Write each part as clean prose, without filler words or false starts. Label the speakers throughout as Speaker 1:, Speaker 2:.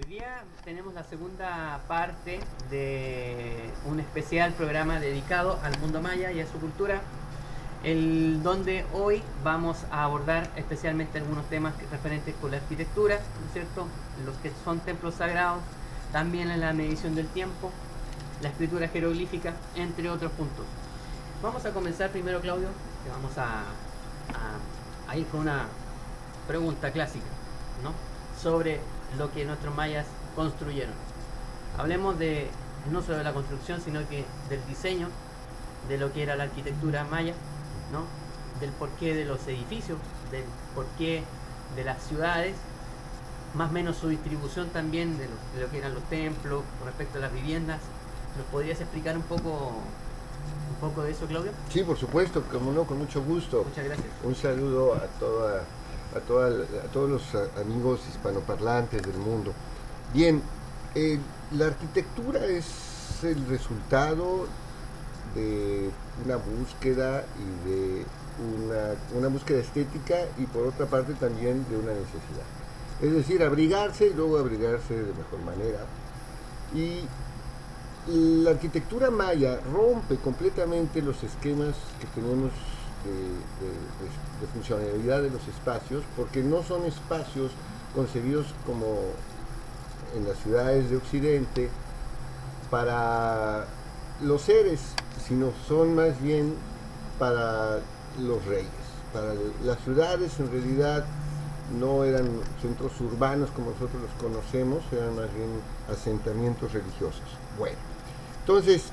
Speaker 1: Hoy día tenemos la segunda parte de un especial programa dedicado al mundo maya y a su cultura, donde hoy vamos a abordar especialmente algunos temas referentes con la arquitectura, ¿no es cierto? Los que son templos sagrados, también en la medición del tiempo, la escritura jeroglífica, entre otros puntos. Vamos a comenzar primero, Claudio, que vamos a ir con una pregunta clásica, ¿no? Sobre lo que nuestros mayas construyeron. Hablemos de no solo de la construcción, sino que del diseño de lo que era la arquitectura maya, ¿no? Del porqué de los edificios, del porqué de las ciudades, más o menos su distribución también de lo que eran los templos, con respecto a las viviendas. ¿Nos podrías explicar un poco de eso, Claudio?
Speaker 2: Sí, por supuesto, como no, con mucho gusto.
Speaker 1: Muchas gracias.
Speaker 2: Un saludo a todos los amigos hispanoparlantes del mundo. Bien, la arquitectura es el resultado de una búsqueda y de una búsqueda estética y por otra parte también de una necesidad. Es decir, abrigarse y luego abrigarse de mejor manera. Y la arquitectura maya rompe completamente los esquemas que tenemos de funcionalidad de los espacios, porque no son espacios concebidos como en las ciudades de Occidente para los seres, sino son más bien para los reyes. Para las ciudades en realidad no eran centros urbanos como nosotros los conocemos, eran más bien asentamientos religiosos. Bueno, entonces,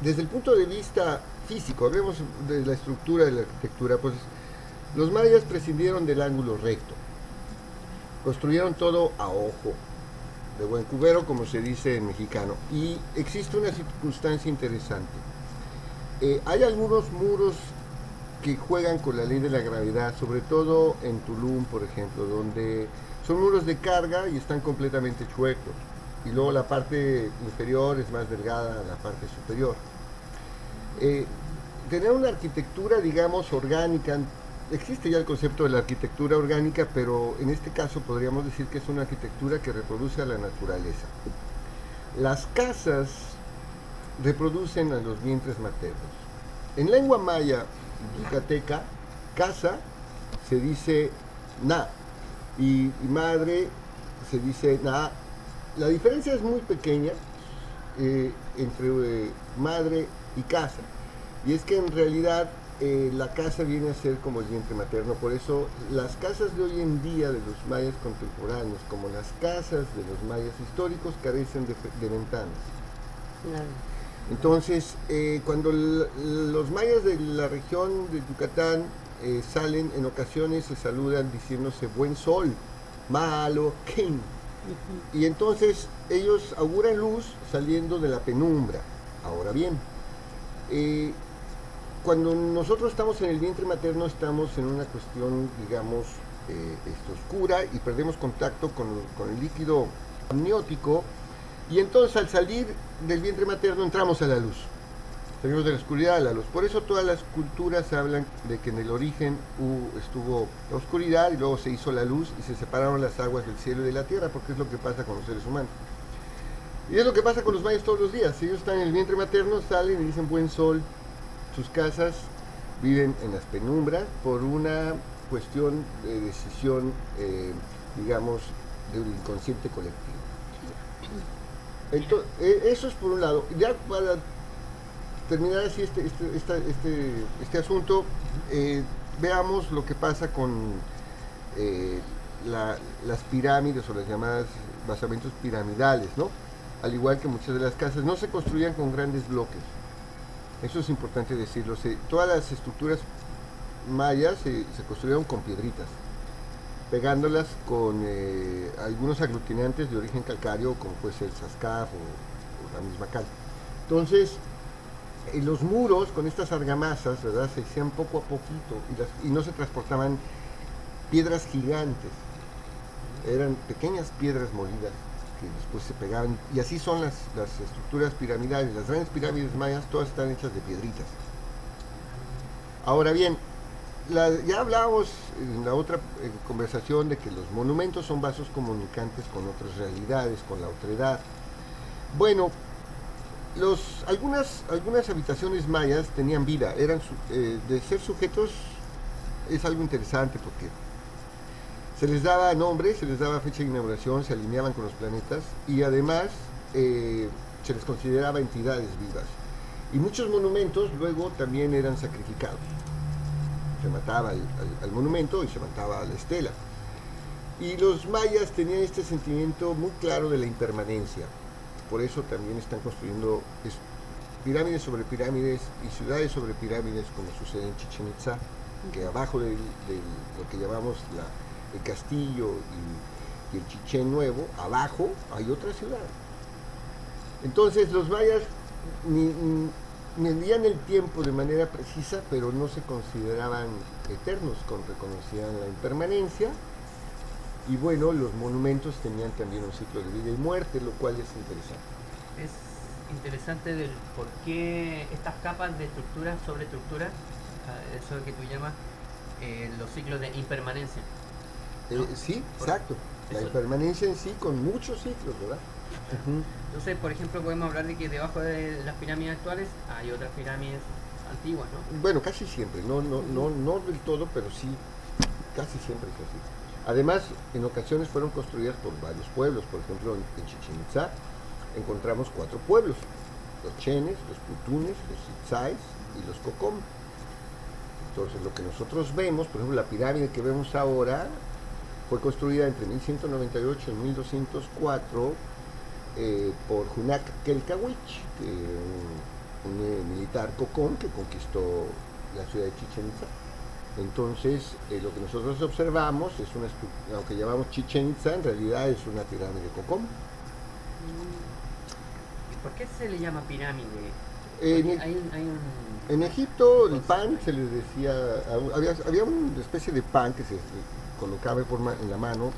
Speaker 2: desde el punto de vista físico, hablemos de la estructura de la arquitectura, pues los mayas prescindieron del ángulo recto, construyeron todo a ojo, de buen cubero, como se dice en mexicano, y existe una circunstancia interesante. Hay algunos muros que juegan con la ley de la gravedad, sobre todo en Tulum, por ejemplo, donde son muros de carga y están completamente chuecos, y luego la parte inferior es más delgada a la parte superior. Tener una arquitectura, digamos, orgánica, existe ya el concepto de la arquitectura orgánica, pero en este caso podríamos decir que es una arquitectura que reproduce a la naturaleza. Las casas reproducen a los vientres maternos. En lengua maya yucateca, casa se dice na y madre se dice na. La diferencia es muy pequeña entre madre y casa, y es que en realidad la casa viene a ser como el vientre materno. Por eso las casas de hoy en día de los mayas contemporáneos, como las casas de los mayas históricos, carecen de ventanas. Claro. Entonces, cuando los mayas de la región de Yucatán salen, en ocasiones se saludan diciéndose buen sol, malo, king. Y entonces ellos auguran luz saliendo de la penumbra. Ahora bien, cuando nosotros estamos en el vientre materno estamos en una cuestión, digamos, oscura, y perdemos contacto con el líquido amniótico, y entonces al salir del vientre materno entramos a la luz, salimos de la oscuridad a la luz. Por eso todas las culturas hablan de que en el origen estuvo la oscuridad y luego se hizo la luz y se separaron las aguas del cielo y de la tierra, porque es lo que pasa con los seres humanos. Y es lo que pasa con los mayas todos los días. Ellos están en el vientre materno, salen y dicen buen sol. Sus casas viven en las penumbras por una cuestión de decisión, digamos, de un inconsciente colectivo. Entonces, eso es por un lado. Ya para terminar así este asunto, veamos lo que pasa con las pirámides o las llamadas basamentos piramidales, ¿no? Al igual que muchas de las casas, no se construían con grandes bloques. Eso es importante decirlo. Todas las estructuras mayas se construyeron con piedritas, pegándolas con algunos aglutinantes de origen calcáreo, como puede ser el sascaf o la misma cal. Entonces, los muros con estas argamasas, ¿verdad?, se hacían poco a poquito y no se transportaban piedras gigantes. Eran pequeñas piedras molidas que después se pegaban, y así son las estructuras piramidales. Las grandes pirámides mayas todas están hechas de piedritas. Ahora bien, ya hablábamos en la otra conversación de que los monumentos son vasos comunicantes con otras realidades, con la otredad. Bueno, algunas habitaciones mayas tenían vida, de ser sujetos. Es algo interesante porque se les daba nombre, se les daba fecha de inauguración, se alineaban con los planetas y además se les consideraba entidades vivas. Y muchos monumentos luego también eran sacrificados. Se mataba al monumento y se mataba a la estela. Y los mayas tenían este sentimiento muy claro de la impermanencia. Por eso también están construyendo pirámides sobre pirámides y ciudades sobre pirámides, como sucede en Chichén Itzá, que abajo de lo que llamamos el castillo y el Chichén Nuevo, abajo hay otra ciudad. Entonces los mayas medían el tiempo de manera precisa, pero no se consideraban eternos, reconocían la impermanencia. Y bueno, los monumentos tenían también un ciclo de vida y muerte, lo cual es interesante.
Speaker 1: Es interesante del por qué estas capas de estructura sobre estructura, eso que tú llamas los ciclos de impermanencia. ¿No?
Speaker 2: Sí, exacto. La impermanencia en sí con muchos ciclos, ¿verdad?
Speaker 1: Entonces, por ejemplo, podemos hablar de que debajo de las pirámides actuales hay otras pirámides antiguas, ¿no?
Speaker 2: Bueno, casi siempre, no del todo, pero sí, casi siempre es así. Además, en ocasiones fueron construidas por varios pueblos. Por ejemplo, en Chichén Itzá encontramos 4 pueblos: los chenes, los putunes, los itzáes y los cocom. Entonces, lo que nosotros vemos, por ejemplo, la pirámide que vemos ahora fue construida entre 1198 y 1204 por Hunac Kelkawich, un militar cocom que conquistó la ciudad de Chichén Itzá. Entonces, lo que nosotros observamos es aunque llamamos Chichén Itzá, en realidad es una pirámide cocom.
Speaker 1: ¿Por qué se le llama pirámide?
Speaker 2: En Egipto el pan se les decía, había una especie de pan que se colocaba en la mano,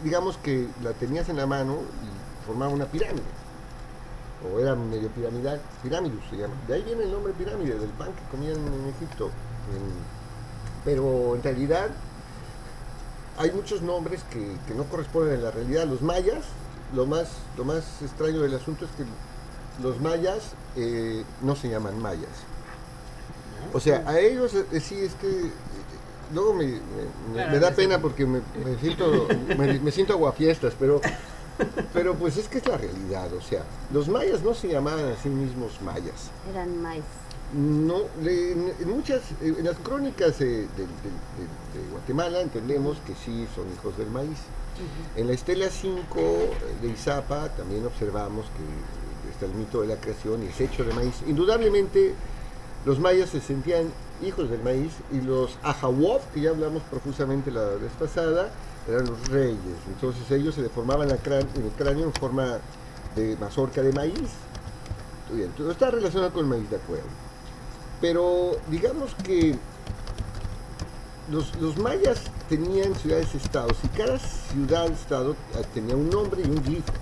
Speaker 2: digamos que la tenías en la mano y formaba una pirámide, o era medio piramidal, piramidus se llama. De ahí viene el nombre pirámide, del pan que comían en Egipto. Pero en realidad hay muchos nombres que no corresponden a la realidad. Los mayas, lo más extraño del asunto es que los mayas no se llaman mayas. O sea, a ellos sí es que luego me da pena porque me siento aguafiestas, pero pues es que es la realidad. O sea, los mayas no se llamaban a sí mismos mayas.
Speaker 3: Eran maíz.
Speaker 2: No, en las crónicas de Guatemala entendemos que sí son hijos del maíz. En la estela 5 de Izapa también observamos que está el mito de la creación y es hecho de maíz. Indudablemente los mayas se sentían hijos del maíz y los Ahawof, que ya hablamos profusamente la vez pasada, eran los reyes. Entonces ellos se deformaban el cráneo en forma de mazorca de maíz. Bien, todo está relacionado con el maíz, de acuerdo. Pero digamos que los mayas tenían ciudades-estados y cada ciudad-estado tenía un nombre y un glifo.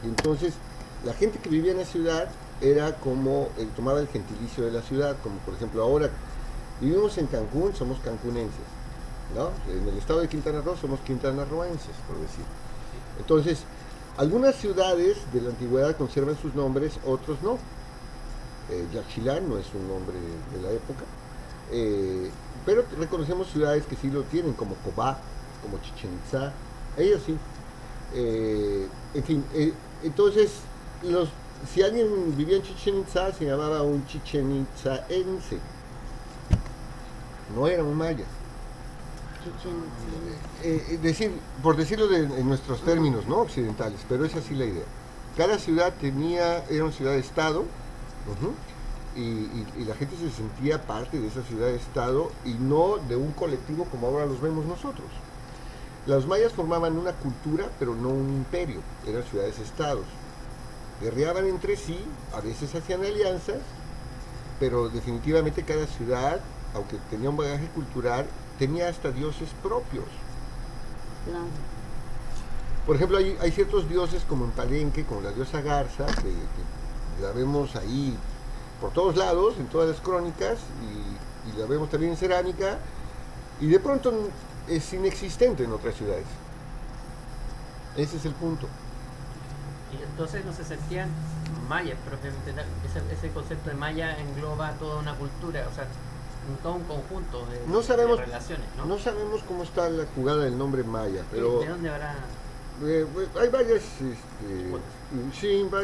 Speaker 2: Y entonces la gente que vivía en la ciudad era como, tomaba el gentilicio de la ciudad, como por ejemplo ahora vivimos en Cancún, somos cancunenses, ¿no? En el estado de Quintana Roo somos quintanarroenses, por decir. Entonces, algunas ciudades de la antigüedad conservan sus nombres, otros no. Yaxchilán no es un nombre de la época, pero reconocemos ciudades que sí lo tienen, como Cobá, como Chichén Itzá, ellos sí. En fin, entonces, si alguien vivía en Chichén Itzá, se llamaba un Chichén Itzaense, no era un maya. Por decirlo en nuestros términos, ¿no?, occidentales, pero es así la idea. Cada ciudad era una ciudad-estado. Y la gente se sentía parte de esa ciudad-estado y no de un colectivo como ahora los vemos nosotros. Los mayas formaban una cultura, pero no un imperio, eran ciudades-estados. Guerreaban entre sí, a veces hacían alianzas, pero definitivamente cada ciudad, aunque tenía un bagaje cultural, tenía hasta dioses propios.
Speaker 3: Claro.
Speaker 2: Por ejemplo, hay ciertos dioses como en Palenque, como la diosa Garza, que la vemos ahí por todos lados, en todas las crónicas, y la vemos también en cerámica, y de pronto es inexistente en otras ciudades. Ese es el punto.
Speaker 1: Y entonces no se sentían mayas propiamente tal. Ese concepto de maya engloba toda una cultura, o sea, todo un conjunto
Speaker 2: No sabemos,
Speaker 1: de relaciones, ¿no?
Speaker 2: no sabemos cómo está la jugada del nombre maya, pero
Speaker 1: ¿De dónde habrá?
Speaker 2: hay varias,
Speaker 1: Hipótesis.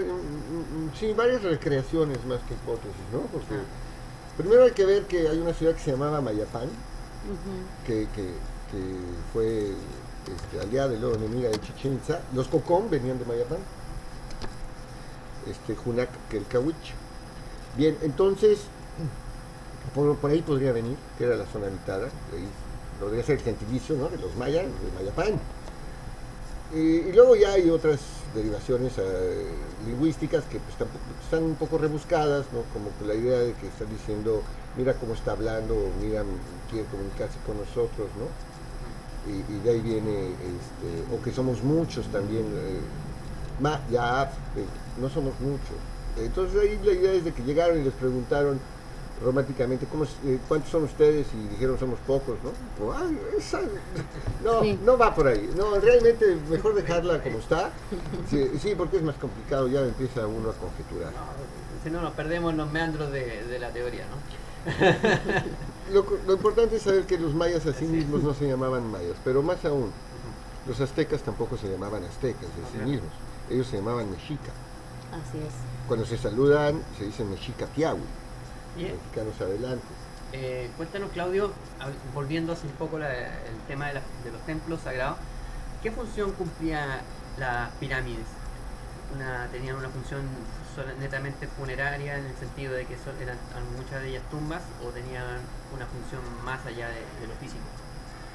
Speaker 2: sí, varias recreaciones más que hipótesis, ¿no? Porque primero hay que ver que hay una ciudad que se llamaba Mayapán, que fue aliada y luego enemiga de Chichén Itzá. Los Cocón venían de Mayapán, Junac Kelkawich. Bien, entonces, por ahí podría venir, que era la zona habitada, ahí podría ser el gentilicio, ¿no?, de los mayas, de Mayapán. Y luego ya hay otras derivaciones lingüísticas que pues, están un poco rebuscadas, ¿no? Como que la idea de que están diciendo, mira cómo está hablando, mira, quiere comunicarse con nosotros, ¿no? Y de ahí viene, o que somos muchos también, no somos muchos. Entonces ahí la idea es de que llegaron y les preguntaron románticamente, ¿cuántos son ustedes? Y dijeron, somos pocos, ¿no? No, sí. No va por ahí. No, realmente mejor dejarla como está. Sí, porque es más complicado, ya empieza uno a conjeturar.
Speaker 1: Si no, nos perdemos en los meandros de la teoría, ¿no?
Speaker 2: Lo importante es saber que los mayas a sí mismos no se llamaban mayas, pero más aún, los aztecas tampoco se llamaban aztecas de sí mismos. Ellos se llamaban mexica.
Speaker 3: Así es.
Speaker 2: Cuando se saludan, se dicen mexica tiahui. Mexicanos adelante.
Speaker 1: Cuéntanos, Claudio, volviendo así un poco el tema de los templos sagrados, ¿qué función cumplía las pirámides? ¿Tenían una función netamente funeraria en el sentido de que eran muchas de ellas tumbas, o tenían una función más allá de lo físico?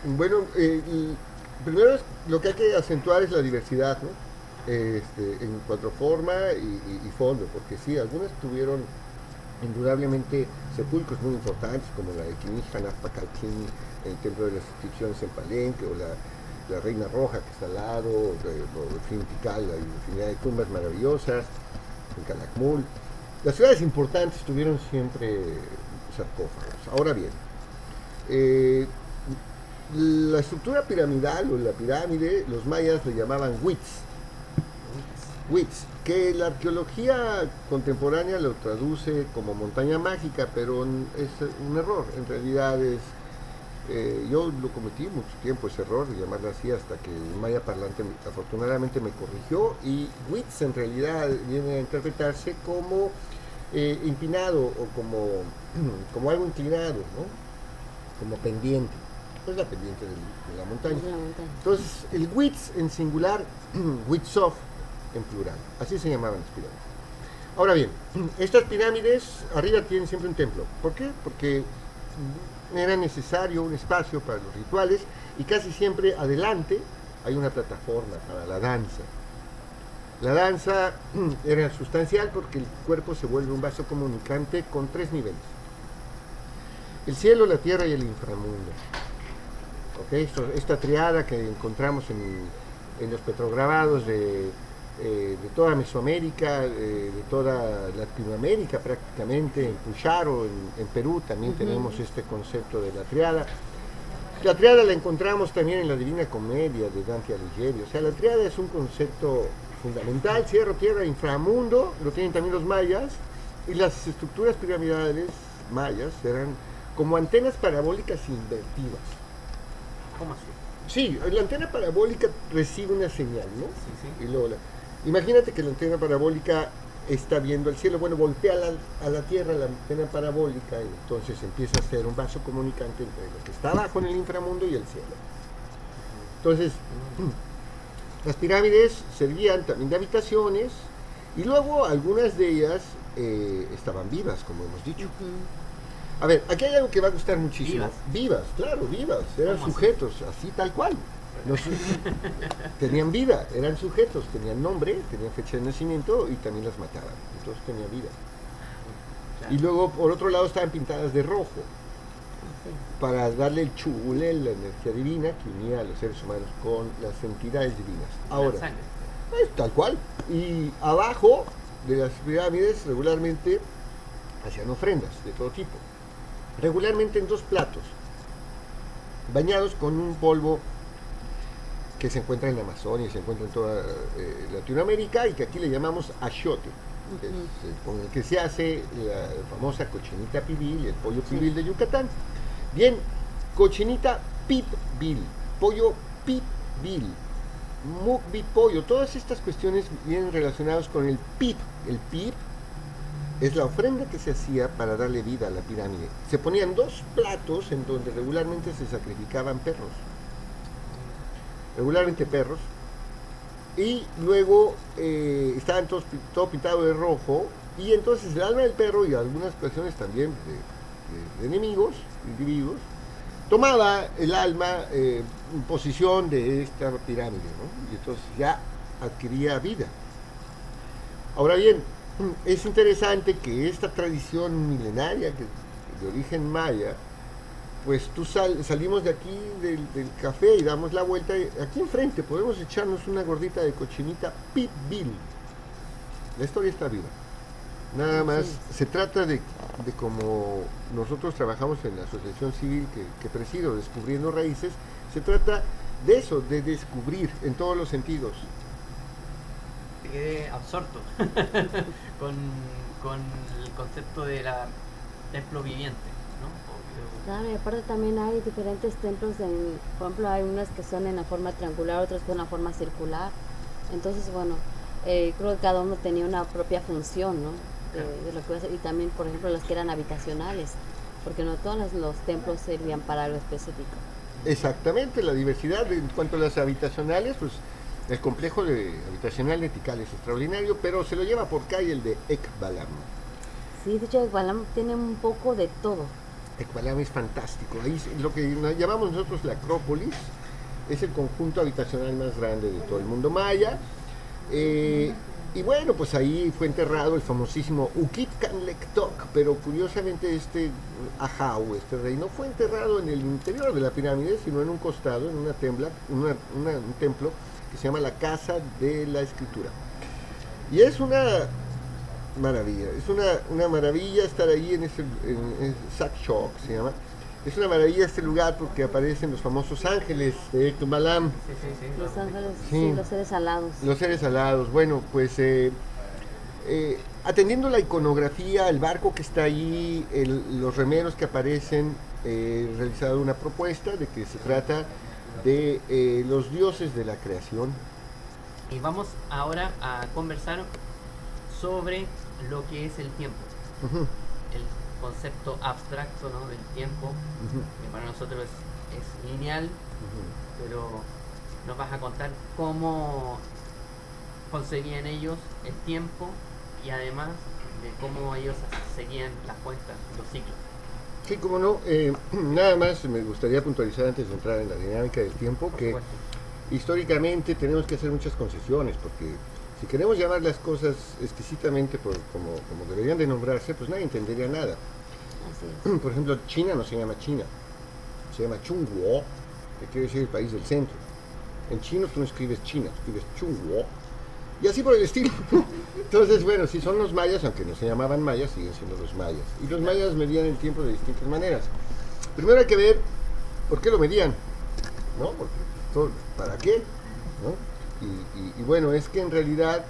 Speaker 2: Bueno, primero lo que hay que acentuar es la diversidad, ¿no? En cuanto a forma y fondo, porque sí, algunas tuvieron indudablemente sepulcros muy importantes, como la de Quinixan Pacalquín, el templo de las inscripciones en Palenque, o la Reina Roja que está al lado, o Tikal, hay infinidad de tumbas maravillosas, en Calakmul. Las ciudades importantes tuvieron siempre sarcófagos. Ahora bien, la estructura piramidal o la pirámide, los mayas le llamaban huitz, que la arqueología contemporánea lo traduce como montaña mágica, pero es un error. En realidad yo lo cometí mucho tiempo, ese error de llamarla así, hasta que el maya parlante afortunadamente me corrigió, y huitz en realidad viene a interpretarse como empinado, o como algo inclinado, ¿no? Como pendiente. Es la pendiente de la montaña. Entonces el huitz en singular, huitzov en plural, así se llamaban las pirámides. Ahora bien, estas pirámides arriba tienen siempre un templo. ¿Por qué? Porque era necesario un espacio para los rituales, y casi siempre adelante hay una plataforma para la danza. La danza era sustancial porque el cuerpo se vuelve un vaso comunicante con 3 niveles: el cielo, la tierra y el inframundo. ¿Okay? Esta triada que encontramos en los petrograbados de toda Mesoamérica, de toda Latinoamérica prácticamente, en Pucharo, en Perú también tenemos este concepto de la triada. La triada la encontramos también en la Divina Comedia de Dante Alighieri. O sea, la triada es un concepto fundamental: cielo, tierra, inframundo. Lo tienen también los mayas, y las estructuras piramidales mayas eran como antenas parabólicas invertidas.
Speaker 1: ¿Cómo así?
Speaker 2: Sí, la antena parabólica recibe una señal, ¿no?
Speaker 1: Sí.
Speaker 2: Y luego imagínate que la antena parabólica está viendo el cielo, bueno, voltea a la tierra la antena parabólica, y entonces empieza a ser un vaso comunicante entre lo que está abajo en el inframundo y el cielo. Entonces, las pirámides servían también de habitaciones, y luego algunas de ellas estaban vivas, como hemos dicho. A ver, aquí hay algo que va a gustar muchísimo. Vivas, claro, vivas. Eran sujetos, así tal cual. Tenían vida, eran sujetos, tenían nombre, tenían fecha de nacimiento, y también las mataban. Entonces tenían vida. Claro. Y luego, por otro lado, estaban pintadas de rojo, para darle el chubulé, la energía divina que unía a los seres humanos con las entidades divinas. Ahora, tal cual. Y abajo de las pirámides regularmente hacían ofrendas de todo tipo. Regularmente en 2 platos. bañados con un polvo que se encuentra en la Amazonia y se encuentra en toda Latinoamérica y que aquí le llamamos achiote, que es, con el que se hace la famosa cochinita pibil, el pollo pibil de Yucatán. Bien, cochinita pibil, pollo pibil, mukbi pollo, todas estas cuestiones vienen relacionadas con el pip. El pip es la ofrenda que se hacía para darle vida a la pirámide. Se ponían dos platos en donde regularmente se sacrificaban perros. Regularmente perros. Y luego estaban todo pintado de rojo. Y entonces el alma del perro y algunas ocasiones también de enemigos, individuos, tomaba el alma en posición de esta pirámide, ¿no? Y entonces ya adquiría vida. Ahora bien, es interesante que esta tradición milenaria de origen maya, pues salimos de aquí del café y damos la vuelta. Aquí enfrente podemos echarnos una gordita de cochinita pibil. La historia está viva. Nada más, se trata de como nosotros trabajamos en la asociación civil que presido, Descubriendo Raíces, se trata de eso, de descubrir en todos los sentidos.
Speaker 1: Te quedé absorto con el concepto de la templo viviente, ¿no?
Speaker 3: Claro, y aparte también hay diferentes templos, por ejemplo, hay unas que son en la forma triangular, otros con la forma circular. Entonces, bueno, creo que cada uno tenía una propia función, ¿no? De lo que iba a hacer. Y también, por ejemplo, los que eran habitacionales, porque no todos los templos servían para algo específico.
Speaker 2: Exactamente, la diversidad en cuanto a las habitacionales, pues el complejo habitacional de Tikal es extraordinario, pero se lo lleva por calle el de Ekbalam.
Speaker 3: Sí, de hecho Ekbalam tiene un poco de todo.
Speaker 2: Ekbalam es fantástico, ahí lo que llamamos nosotros la Acrópolis, es el conjunto habitacional más grande de todo el mundo maya. Y bueno, pues ahí fue enterrado el famosísimo Uquitcanlectoc, pero curiosamente este Ahau, este rey, no fue enterrado en el interior de la pirámide, sino en un costado, en un templo que se llama la Casa de la Escritura. Y es una maravilla, es una maravilla estar ahí en Sac-Choc, se llama. Es una maravilla este lugar porque aparecen los famosos ángeles de Ekbalam.
Speaker 3: Los ángeles, sí, los seres alados.
Speaker 2: Los seres alados. Bueno, pues atendiendo la iconografía, el barco que está ahí, los remeros que aparecen, realizado una propuesta de que se trata de los dioses de la creación.
Speaker 1: Y vamos ahora a conversar sobre lo que es el tiempo. El concepto abstracto, ¿no?, del tiempo, que para nosotros es lineal, pero nos vas a contar cómo concebían ellos el tiempo y además de cómo ellos seguían las cuentas, los ciclos.
Speaker 2: Sí, cómo no. Nada más me gustaría puntualizar antes de entrar en la dinámica del tiempo que históricamente tenemos que hacer muchas concesiones, porque si queremos llamar las cosas exquisitamente como deberían de nombrarse, pues nadie entendería nada.
Speaker 3: Así es.
Speaker 2: Por ejemplo, China no se llama China, se llama Chungguo, que quiere decir el país del centro. En chino tú no escribes China, escribes Chungguo, y así por el estilo. Entonces, bueno, si son los mayas, aunque no se llamaban mayas, siguen siendo los mayas. Y los mayas medían el tiempo de distintas maneras. Primero hay que ver por qué lo medían, ¿no? Porque, ¿para qué? ¿No? Y bueno, es que en realidad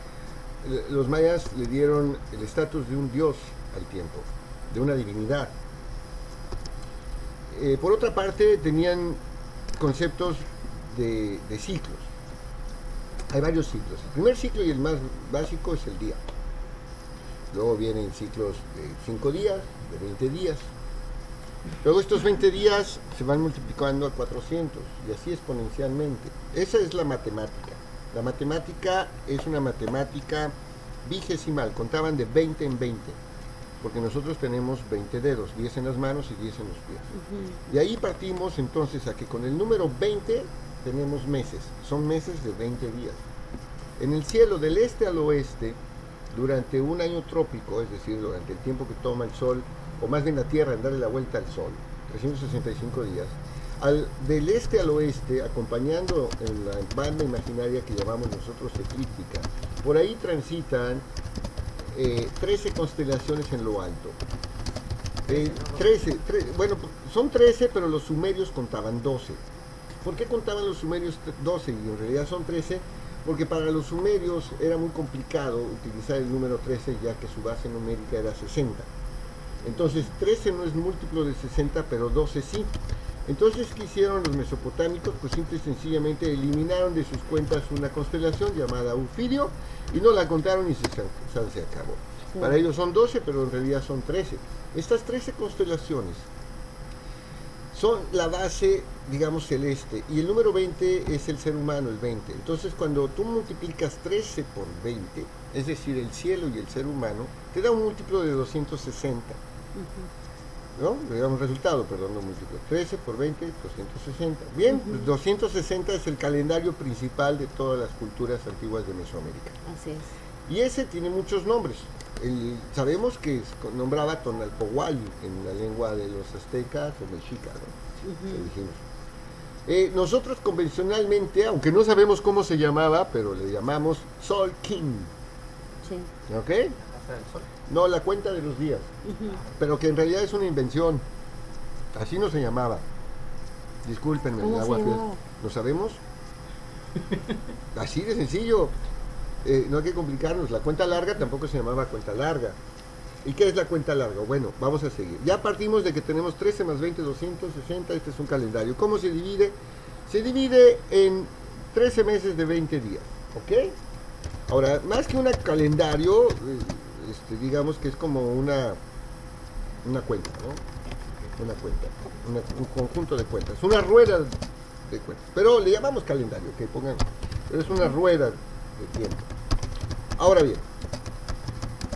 Speaker 2: los mayas le dieron el estatus de un dios al tiempo, de una divinidad. Por otra parte, tenían conceptos de ciclos. Hay varios ciclos. El primer ciclo y el más básico es el día. Luego vienen ciclos de 5 días, de 20 días. Luego estos 20 días se van multiplicando a 400 y así exponencialmente. Esa es la matemática. La matemática es una matemática vigesimal, contaban de 20 en 20, porque nosotros tenemos 20 dedos, 10 en las manos y 10 en los pies. Y ahí partimos entonces a que con el número 20 tenemos meses, son meses de 20 días. En el cielo del este al oeste, durante un año trópico, es decir, durante el tiempo que toma el sol, o más bien la Tierra en darle la vuelta al sol, 365 días, del este al oeste, acompañando en la banda imaginaria que llamamos nosotros eclíptica, por ahí transitan 13 constelaciones en lo alto. 13, bueno, son 13, pero los sumerios contaban 12. ¿Por qué contaban los sumerios 12 y en realidad son 13? Porque para los sumerios era muy complicado utilizar el número 13, ya que su base numérica era 60. Entonces 13 no es múltiplo de 60, pero 12 sí. Entonces, ¿qué hicieron los mesopotámicos? Pues simple y sencillamente eliminaron de sus cuentas una constelación llamada Ofidio y no la contaron y se acabó. Sí. Para ellos son 12, pero en realidad son 13. Estas 13 constelaciones son la base, digamos, celeste, y el número 20 es el ser humano, el 20. Entonces, cuando tú multiplicas 13 por 20, es decir, el cielo y el ser humano, te da un múltiplo de 260. ¿No? Le damos resultado, perdón, no múltiplo. 13 por 20, 260. Bien, 260 es el calendario principal de todas las culturas antiguas de Mesoamérica.
Speaker 3: Así es.
Speaker 2: Y ese tiene muchos nombres. Sabemos que nombraba Tonalpohualli en la lengua de los aztecas o mexicas, ¿no? Dijimos. Nosotros convencionalmente, aunque no sabemos cómo se llamaba, pero le llamamos Sol King.
Speaker 3: Sí.
Speaker 2: ¿Ok? No, la cuenta de los días. Pero que en realidad es una invención. Así no se llamaba. Discúlpenme, el agua fiel. ¿Lo sabemos? Así de sencillo. No hay que complicarnos. La cuenta larga tampoco se llamaba cuenta larga. ¿Y qué es la cuenta larga? Bueno, vamos a seguir. Ya partimos de que tenemos 13 más 20, 260. Este es un calendario. ¿Cómo se divide? Se divide en 13 meses de 20 días. ¿Ok? Ahora, más que un calendario, digamos que es como una cuenta, ¿no? Una cuenta. Un conjunto de cuentas. Una rueda de cuentas. Pero le llamamos calendario, que pongan. Pero es una rueda de tiempo. Ahora bien,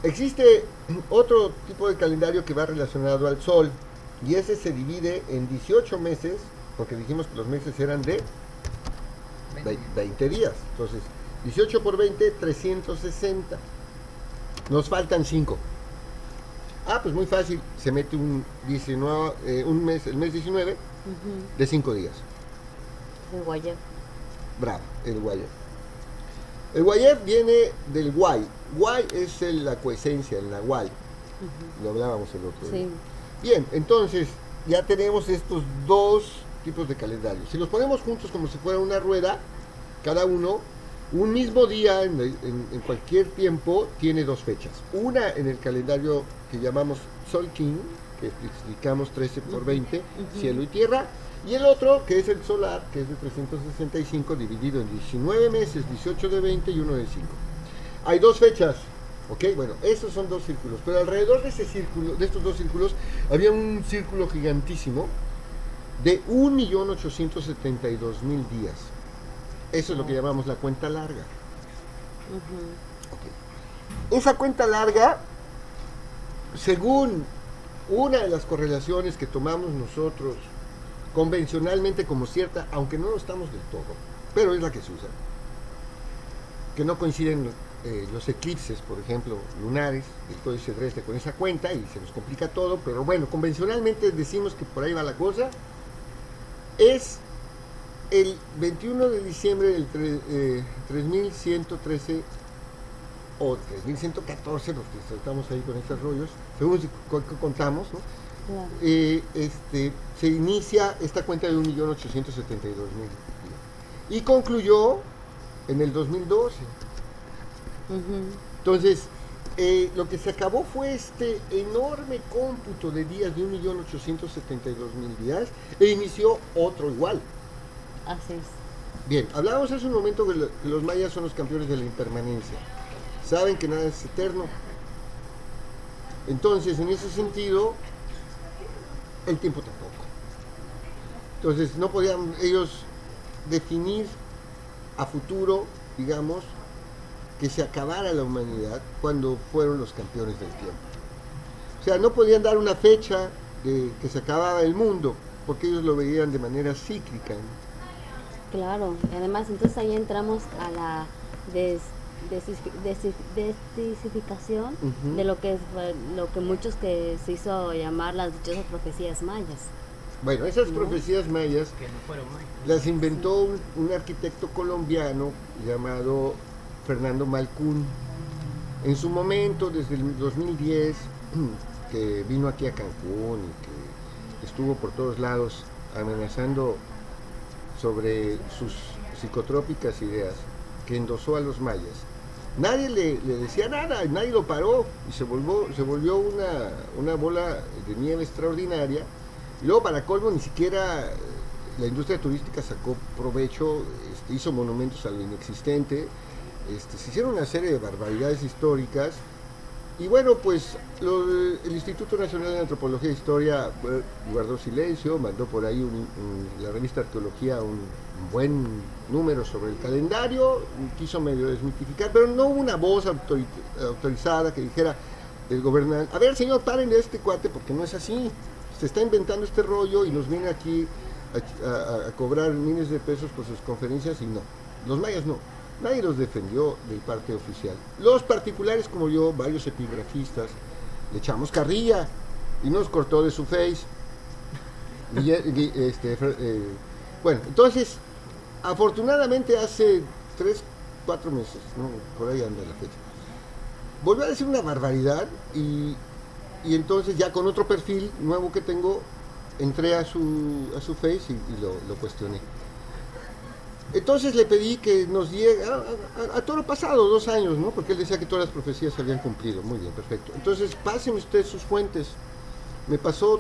Speaker 2: existe otro tipo de calendario que va relacionado al sol, y ese se divide en 18 meses, porque dijimos que los meses eran de 20 días. Entonces, 18 por 20, 360. Nos faltan 5. Pues muy fácil. Se mete un mes, el mes 19, de 5 días.
Speaker 3: El Guayeb.
Speaker 2: Bravo, el Guayeb. El Guayeb viene del Guay. Guay es la coesencia, el Nahual. Lo hablábamos el otro día. Bien, entonces ya tenemos estos dos tipos de calendarios. Si los ponemos juntos como si fuera una rueda, cada uno, un mismo día en cualquier tiempo tiene dos fechas. Una en el calendario que llamamos Sol King, que explicamos 13 por 20, cielo y tierra, y el otro que es el solar, que es de 365, dividido en 19 meses, 18 de 20 y 1 de 5. Hay dos fechas, ¿ok? Bueno, esos son dos círculos, pero alrededor de ese círculo, de estos dos círculos, había un círculo gigantísimo de 1.872.000 días. Eso es lo que llamamos la cuenta larga. Okay. Esa cuenta larga, según una de las correlaciones que tomamos nosotros convencionalmente como cierta, aunque no lo estamos del todo, pero es la que se usa, que no coinciden los eclipses, por ejemplo, lunares, el códice Dresde con esa cuenta y se nos complica todo, pero bueno, convencionalmente decimos que por ahí va la cosa. Es el 21 de diciembre del 3113 o 3114, los que estamos ahí con estos rollos, según contamos, ¿no?
Speaker 3: Claro.
Speaker 2: Se inicia esta cuenta de 1.872.000 y concluyó en el 2012. Entonces, lo que se acabó fue este enorme cómputo de días de 1.872.000 días e inició otro igual.
Speaker 3: Así es.
Speaker 2: Bien, hablábamos hace un momento que los mayas son los campeones de la impermanencia. Saben que nada es eterno. Entonces, en ese sentido, el tiempo tampoco. Entonces, no podían ellos definir a futuro, digamos, que se acabara la humanidad cuando fueron los campeones del tiempo. O sea, no podían dar una fecha de que se acababa el mundo, porque ellos lo veían de manera cíclica, ¿no?
Speaker 3: Claro, y además entonces ahí entramos a la descodificación de lo que muchos que se hizo llamar las dichosas profecías mayas.
Speaker 2: Bueno, esas profecías mayas
Speaker 1: que no fueron mayas,
Speaker 2: las inventó un arquitecto colombiano llamado Fernando Malcún. En su momento, desde el 2010, que vino aquí a Cancún y que estuvo por todos lados amenazando sobre sus psicotrópicas ideas, que endosó a los mayas. Nadie le decía nada, nadie lo paró y se volvió una bola de nieve extraordinaria. Y luego, para colmo, ni siquiera la industria turística sacó provecho, hizo monumentos a lo inexistente, se hicieron una serie de barbaridades históricas. Y bueno, pues el Instituto Nacional de Antropología e Historia guardó silencio, mandó por ahí la revista Arqueología un buen número sobre el calendario, quiso medio desmitificar, pero no hubo una voz autorizada que dijera el gobernante: a ver, señor, paren de este cuate, porque no es así, se está inventando este rollo y nos viene aquí a cobrar miles de pesos por sus conferencias. Y no, los mayas no. Nadie los defendió del parte oficial. Los particulares como yo, varios epigrafistas, le echamos carrilla y nos cortó de su face. Bueno, entonces, afortunadamente hace 3-4 meses, ¿no? Por ahí anda la fecha, volvió a decir una barbaridad y entonces, ya con otro perfil nuevo que tengo, entré a su face y lo cuestioné. Entonces le pedí que nos diera a toro pasado 2 años, ¿no? Porque él decía que todas las profecías se habían cumplido. Muy bien, perfecto. Entonces, pásenme usted sus fuentes. Me pasó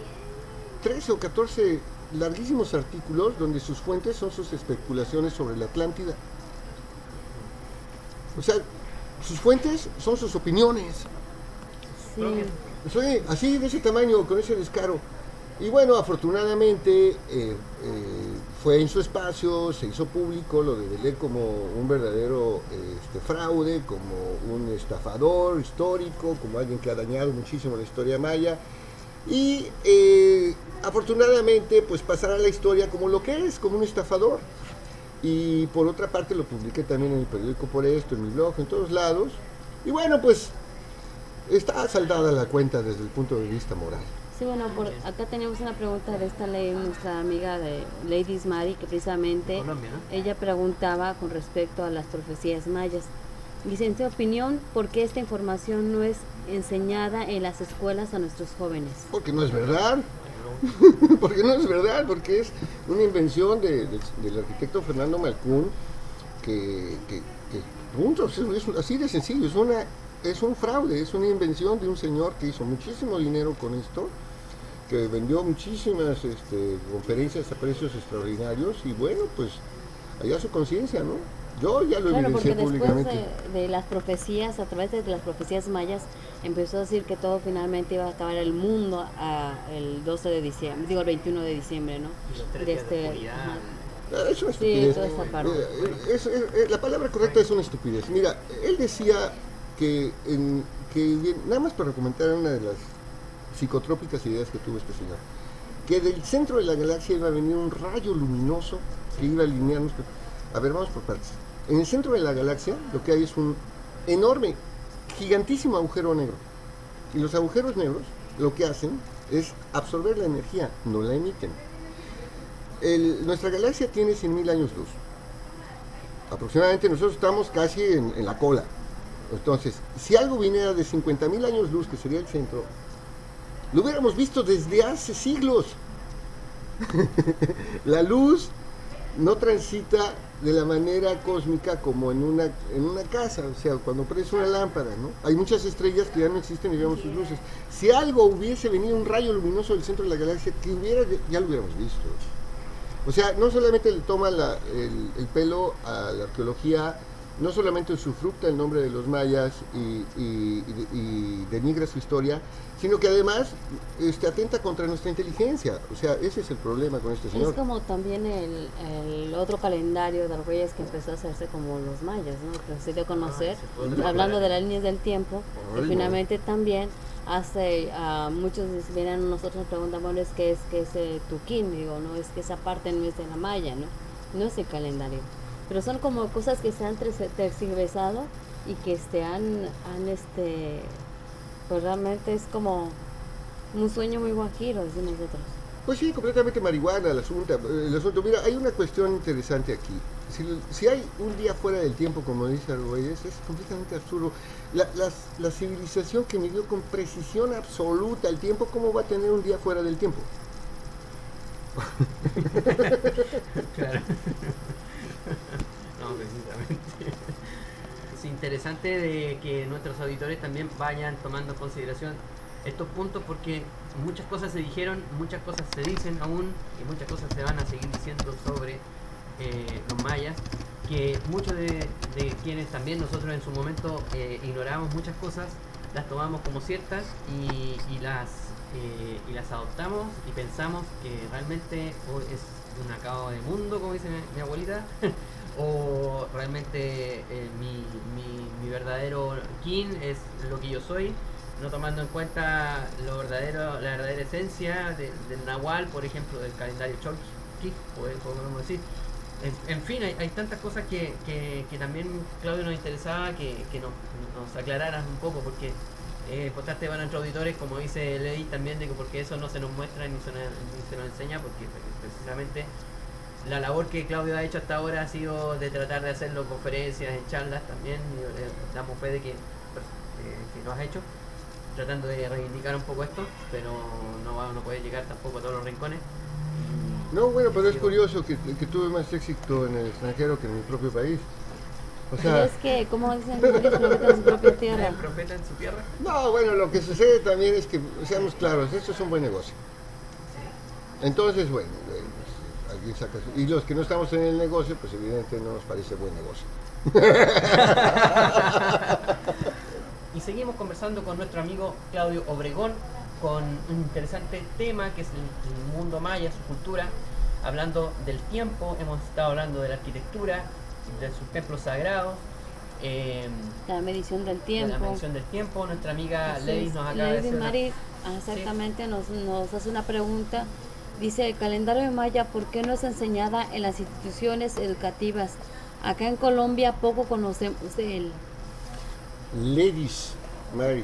Speaker 2: 13 o 14 larguísimos artículos donde sus fuentes son sus especulaciones sobre la Atlántida. O sea, sus fuentes son sus opiniones.
Speaker 3: Sí.
Speaker 2: Soy así, de ese tamaño, con ese descaro. Y bueno, afortunadamente fue en su espacio, se hizo público, lo develé como un verdadero fraude, como un estafador histórico, como alguien que ha dañado muchísimo la historia maya. Y afortunadamente, pues pasará a la historia como lo que es, como un estafador. Y por otra parte lo publiqué también en el periódico Por Esto, en mi blog, en todos lados. Y bueno, pues está saldada la cuenta desde el punto de vista moral.
Speaker 3: Sí, bueno, acá teníamos una pregunta de esta ley, nuestra amiga de Lady Mari, que precisamente
Speaker 1: Colombia, ¿no?
Speaker 3: ella preguntaba con respecto a las profecías mayas. Dice, en su opinión, ¿por qué esta información no es enseñada en las escuelas a nuestros jóvenes?
Speaker 2: Porque no es verdad. Porque no es verdad, porque es una invención del arquitecto Fernando Malcún, que punto, es así de sencillo, es un fraude, es una invención de un señor que hizo muchísimo dinero con esto, que vendió muchísimas conferencias a precios extraordinarios, y bueno, pues allá su conciencia, ¿no? Yo ya lo evidencié públicamente.
Speaker 3: Después de las profecías, a través de las profecías mayas, empezó a decir que todo finalmente iba a acabar el mundo el 12 de diciembre, digo el 21 de diciembre, ¿no?
Speaker 1: Y los 3 días de oscuridad.
Speaker 2: Es una
Speaker 3: Sí,
Speaker 2: estupidez.
Speaker 3: toda esa parte.
Speaker 2: La palabra correcta es una estupidez. Mira, él decía que nada más para comentar una de las psicotrópicas ideas que tuvo este señor, que del centro de la galaxia iba a venir un rayo luminoso que iba a alinearnos. A ver, vamos por partes. En el centro de la galaxia lo que hay es un enorme, gigantísimo agujero negro. Y los agujeros negros lo que hacen es absorber la energía, no la emiten. Nuestra galaxia tiene 100.000 años luz. Aproximadamente nosotros estamos casi en la cola. Entonces, si algo viniera de 50.000 años luz, que sería el centro, lo hubiéramos visto desde hace siglos. La luz no transita de la manera cósmica como en una casa, o sea, cuando prendes una lámpara, ¿no? Hay muchas estrellas que ya no existen y vemos sus luces. Si algo hubiese venido, un rayo luminoso del centro de la galaxia, ya lo hubiéramos visto. O sea, no solamente le toma el pelo a la arqueología, no solamente usufructa el nombre de los mayas y denigra su historia, sino que además atenta contra nuestra inteligencia. O sea, ese es el problema con este señor.
Speaker 3: Es como también el otro calendario de los reyes que empezó a hacerse como los mayas, ¿no? Que se dio a conocer, hablando de las líneas del tiempo, que finalmente también hace muchos vienen a nosotros nos preguntan, bueno, es que es Tuquín, digo, no, es que esa parte no es de la maya, no es el calendario. Pero son como cosas que se han tergiversado y que pues realmente es como un sueño muy guajiro, decimos nosotros.
Speaker 2: Pues sí, completamente marihuana el asunto. Mira, hay una cuestión interesante aquí. Si hay un día fuera del tiempo, como dice Argüelles, es completamente absurdo. La civilización que midió con precisión absoluta el tiempo, ¿cómo va a tener un día fuera del tiempo?
Speaker 1: Claro. No, precisamente. Es interesante de que nuestros auditores también vayan tomando en consideración estos puntos porque muchas cosas se dijeron, muchas cosas se dicen aún y muchas cosas se van a seguir diciendo sobre los mayas, que muchos de quienes también nosotros en su momento ignorábamos muchas cosas, las tomamos como ciertas y las adoptamos y pensamos que realmente es un acabo de mundo, como dice mi abuelita, o realmente mi verdadero kin es lo que yo soy, no tomando en cuenta la verdadera esencia del Nahual, por ejemplo, del calendario Cholchi, podemos decir. En fin, hay tantas cosas que también, Claudio, nos interesaba que nos aclararas un poco, porque es importante para nuestros auditores, como dice Lady también, de que porque eso no se nos muestra ni se nos enseña, porque precisamente la labor que Claudio ha hecho hasta ahora ha sido de tratar de hacerlo conferencias, en charlas también, y damos fe de que lo has hecho, tratando de reivindicar un poco esto, pero no puede llegar tampoco a todos los rincones.
Speaker 2: No, bueno, pero es curioso que tuve más éxito en el extranjero que en mi propio país. O sea,
Speaker 3: es que, como dicen, nadie profeta en su propia tierra.
Speaker 1: ¿El profeta en su tierra?
Speaker 2: no, bueno, lo que sucede también es que, seamos claros, esto es un buen negocio. Entonces, bueno, pues, alguien saca y los que no estamos en el negocio, pues evidentemente no nos parece buen negocio.
Speaker 1: Y seguimos conversando con nuestro amigo Claudio Obregón con un interesante tema que es el mundo maya, su cultura, hablando del tiempo, hemos estado hablando de la arquitectura, de sus templos sagrados,
Speaker 3: La medición del
Speaker 1: de
Speaker 3: tiempo.
Speaker 1: la medición del tiempo. Nuestra amiga Lady nos acaba de
Speaker 3: Lady
Speaker 1: hacer
Speaker 3: Mari, exactamente, nos hace una pregunta. Dice, el calendario maya, ¿por qué no es enseñada en las instituciones educativas? Acá en Colombia poco conocemos de él.
Speaker 2: Ladies, Mary.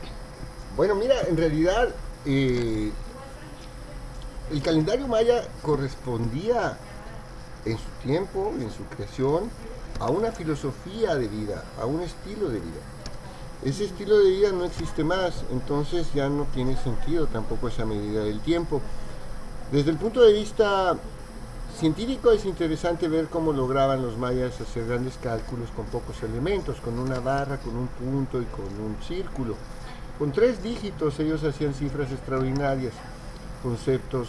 Speaker 2: Bueno, mira, en realidad el calendario maya correspondía en su tiempo, en su creación, a una filosofía de vida, a un estilo de vida. Ese estilo de vida no existe más, entonces ya no tiene sentido tampoco esa medida del tiempo. Desde el punto de vista científico es interesante ver cómo lograban los mayas hacer grandes cálculos con pocos elementos, con una barra, con un punto y con un círculo. Con 3 dígitos ellos hacían cifras extraordinarias, conceptos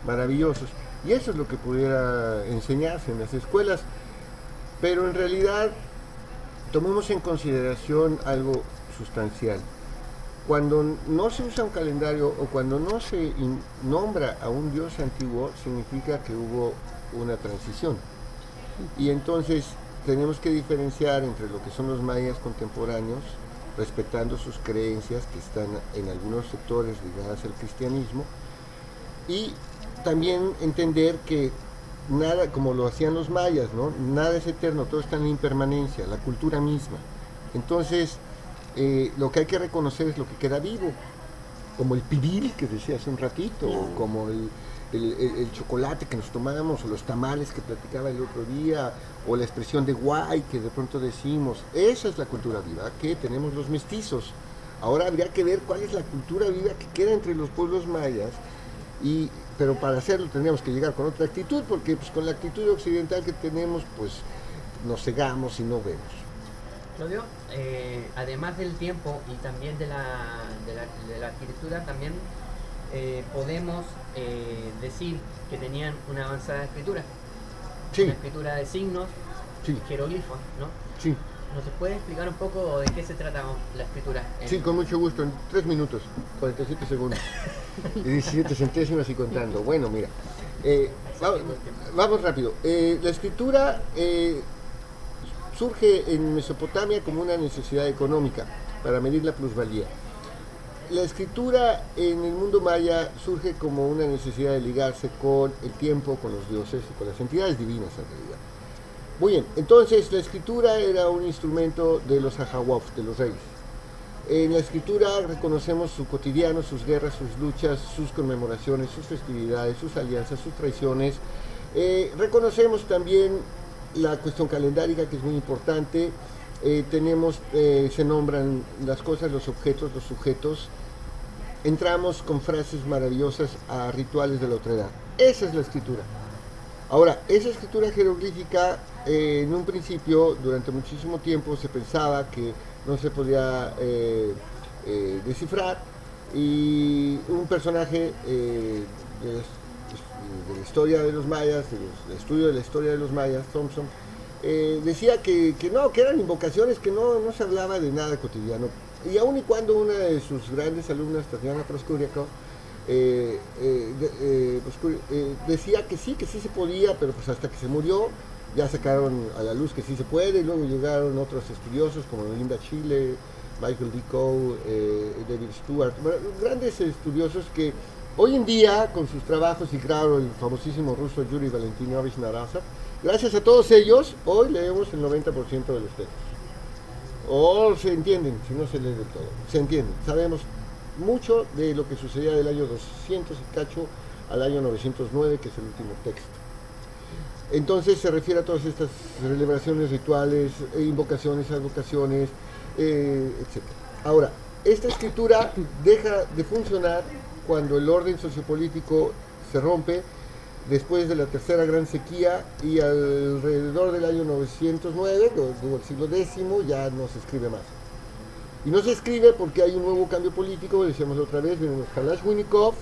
Speaker 2: maravillosos. Y eso es lo que pudiera enseñarse en las escuelas. Pero en realidad tomemos en consideración algo sustancial. Cuando no se usa un calendario o cuando no se nombra a un dios antiguo, significa que hubo una transición. Y entonces tenemos que diferenciar entre lo que son los mayas contemporáneos, respetando sus creencias que están en algunos sectores ligadas al cristianismo, y también entender que nada, como lo hacían los mayas, ¿no? Nada es eterno, todo está en impermanencia, la cultura misma. Entonces, lo que hay que reconocer es lo que queda vivo, como el pibil que decía hace un ratito, o como el chocolate que nos tomábamos, o los tamales que platicaba el otro día, o la expresión de guay que de pronto decimos. Esa es la cultura viva que tenemos los mestizos. Ahora habría que ver cuál es la cultura viva que queda entre los pueblos mayas, pero para hacerlo tendríamos que llegar con otra actitud, porque pues, con la actitud occidental que tenemos, pues nos cegamos y no vemos.
Speaker 1: Claudio, además del tiempo y también de la arquitectura, también podemos decir que tenían una avanzada escritura.
Speaker 2: Sí.
Speaker 1: Una escritura de signos,
Speaker 2: Sí.
Speaker 1: jeroglifos, ¿no?
Speaker 2: Sí,
Speaker 1: ¿Nos puede explicar un poco de qué se trata la escritura?
Speaker 2: sí, con mucho gusto, en 3 minutos, 47 segundos, y 17 centésimas y contando. Bueno, mira, vamos rápido. La escritura surge en Mesopotamia como una necesidad económica para medir la plusvalía. La escritura en el mundo maya surge como una necesidad de ligarse con el tiempo, con los dioses y con las entidades divinas en realidad. Muy bien, entonces la escritura era un instrumento de los Ahawof, de los reyes. En la escritura reconocemos su cotidiano, sus guerras, sus luchas, sus conmemoraciones, sus festividades, sus alianzas, sus traiciones. Reconocemos también la cuestión calendárica, que es muy importante. Se nombran las cosas, los objetos, los sujetos. Entramos con frases maravillosas a rituales de la otredad. Esa es la escritura. Ahora, esa escritura jeroglífica, en un principio, durante muchísimo tiempo, se pensaba que no se podía descifrar, y un personaje de la historia de los mayas, del estudio de la historia de los mayas, Thompson, decía que no, que eran invocaciones, que no se hablaba de nada cotidiano. Y aun y cuando una de sus grandes alumnas, Tatiana Proskuriakov, decía que sí se podía, pero pues hasta que se murió ya sacaron a la luz que sí se puede, y luego llegaron otros estudiosos como Linda Chile, Michael D. Cole, David Stewart, bueno, grandes estudiosos que hoy en día, con sus trabajos, y claro, el famosísimo ruso Yuri Valentinovich Narazov, gracias a todos ellos, hoy leemos el 90% de los textos. O se entienden, si no se lee del todo, se entienden, sabemos mucho de lo que sucedía del año 200 y cacho al año 909, que es el último texto. Entonces se refiere a todas estas celebraciones rituales, invocaciones, advocaciones, etc. Ahora, esta escritura deja de funcionar cuando el orden sociopolítico se rompe después de la tercera gran sequía, y alrededor del año 909, digo, el siglo X, ya no se escribe más. Y no se escribe porque hay un nuevo cambio político, decíamos otra vez, vienen los Kalashnikov,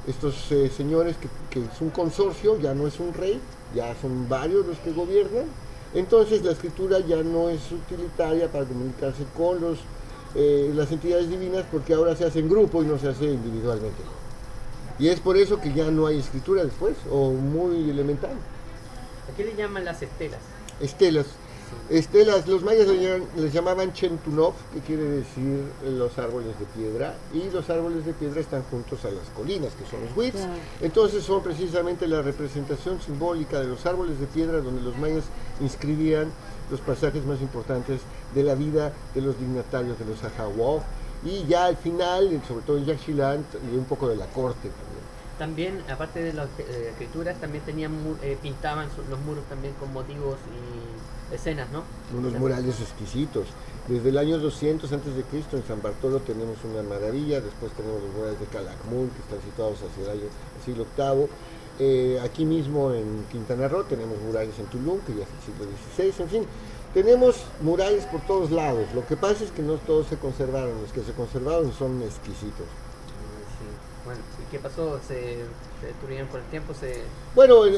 Speaker 2: estos señores que es un consorcio, ya no es un rey, ya son varios los que gobiernan. Entonces la escritura ya no es utilitaria para comunicarse con las entidades divinas, porque ahora se hace en grupo y no se hace individualmente. Y es por eso que ya no hay escritura después, o muy elemental.
Speaker 1: ¿A qué le llaman las estelas?
Speaker 2: Estelas. Estelas, los mayas les llamaban Chentunov, que quiere decir los árboles de piedra, y los árboles de piedra están juntos a las colinas, que son los huitz. Yeah. Entonces son precisamente la representación simbólica de los árboles de piedra, donde los mayas inscribían los pasajes más importantes de la vida de los dignatarios, de los Ajahuof, y ya al final, sobre todo en Yaxchilán, y un poco de la corte
Speaker 1: también, aparte de las escrituras, también tenían pintaban los muros también con motivos y escenas, ¿no?
Speaker 2: Unos murales exquisitos. Desde el año 200 a.C. en San Bartolo tenemos una maravilla, después tenemos los murales de Calakmul, que están situados hacia el siglo VIII. Aquí mismo en Quintana Roo tenemos murales en Tulum, que ya es el siglo XVI, en fin. Tenemos murales por todos lados. Lo que pasa es que no todos se conservaron, los que se conservaron son exquisitos.
Speaker 1: Bueno, ¿y qué pasó? ¿Se destruyeron con el tiempo?
Speaker 2: Bueno, en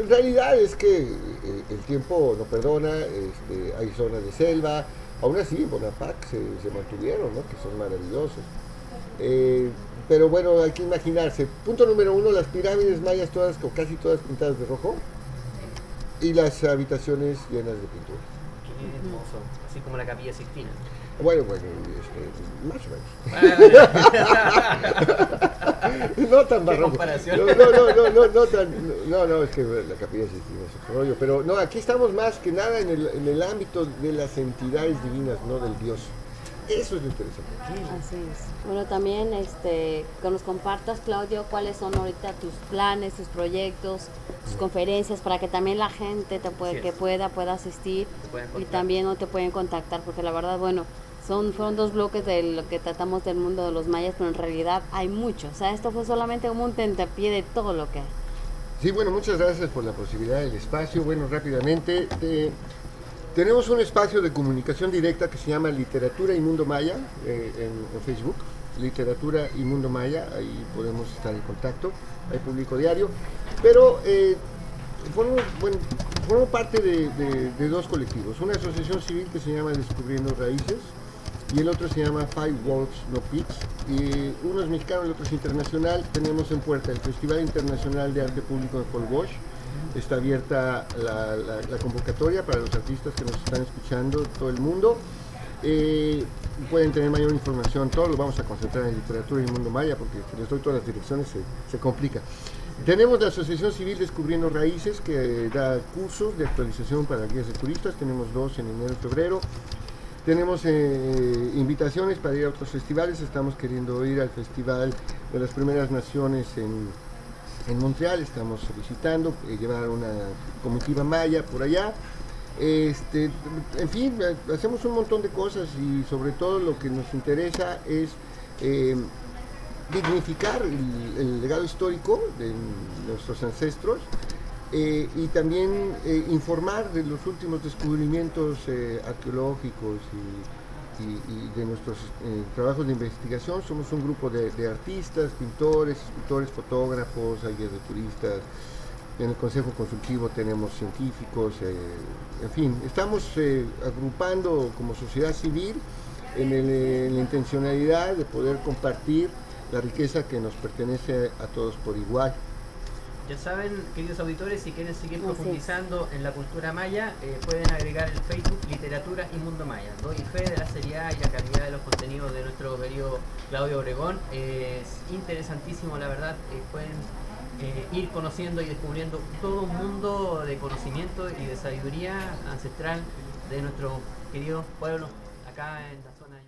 Speaker 2: realidad es que el tiempo no perdona, hay zonas de selva, aún así Bonaparte se mantuvieron, ¿no? Que son maravillosos. Pero bueno, hay que imaginarse. Punto número 1, las pirámides mayas todas, o casi todas pintadas de rojo, y las habitaciones llenas de pintura.
Speaker 1: Qué hermoso, así como la Capilla Sixtina.
Speaker 2: Bueno, más o menos. No tan barroco. No, es que la Capilla Sixtina es otro rollo, pero no, aquí estamos más que nada en el ámbito de las entidades divinas, no del Dios. Eso es lo interesante.
Speaker 3: Así es. Bueno, también que nos compartas, Claudio, cuáles son ahorita tus planes, tus proyectos, tus conferencias, para que también la gente pueda asistir y también no te pueden contactar, porque la verdad, bueno, fueron 2 bloques de lo que tratamos del mundo de los mayas, pero en realidad hay mucho. O sea, esto fue solamente como un tentapié de todo lo que hay.
Speaker 2: Sí, bueno, muchas gracias por la posibilidad del espacio. Bueno, rápidamente, tenemos un espacio de comunicación directa que se llama Literatura y Mundo Maya en Facebook, Literatura y Mundo Maya, ahí podemos estar en contacto, hay publico diario, pero formo parte de 2 colectivos, una asociación civil que se llama Descubriendo Raíces, y el otro se llama Five Wolves No Peaks, y uno es mexicano, el otro es internacional. Tenemos en puerta el Festival Internacional de Arte Público de Paul Bosch. Está abierta la convocatoria para los artistas que nos están escuchando de todo el mundo. Pueden tener mayor información, todo lo vamos a concentrar en Literatura y Mundo Maya, porque si les doy todas las direcciones se complica. Tenemos la Asociación Civil Descubriendo Raíces, que da cursos de actualización para guías de turistas. Tenemos 2 en enero y febrero. Tenemos invitaciones para ir a otros festivales. Estamos queriendo ir al Festival de las Primeras Naciones en Montreal. Estamos solicitando llevar una comitiva maya por allá. En fin, hacemos un montón de cosas, y sobre todo lo que nos interesa es dignificar el legado histórico de nuestros ancestros y también informar de los últimos descubrimientos arqueológicos y de nuestros trabajos de investigación. Somos un grupo de artistas, pintores, escultores, fotógrafos, hay guías de turistas. En el Consejo Consultivo tenemos científicos, en fin, estamos agrupando como sociedad civil en la intencionalidad de poder compartir la riqueza que nos pertenece a todos por igual.
Speaker 1: Ya saben, queridos auditores, si quieren seguir profundizando en la cultura maya, pueden agregar el Facebook Literatura y Mundo Maya. Doy fe de la seriedad y la calidad de los contenidos de nuestro querido Claudio Obregón. Es interesantísimo, la verdad. Pueden ir conociendo y descubriendo todo un mundo de conocimiento y de sabiduría ancestral de nuestro querido pueblo acá en la zona de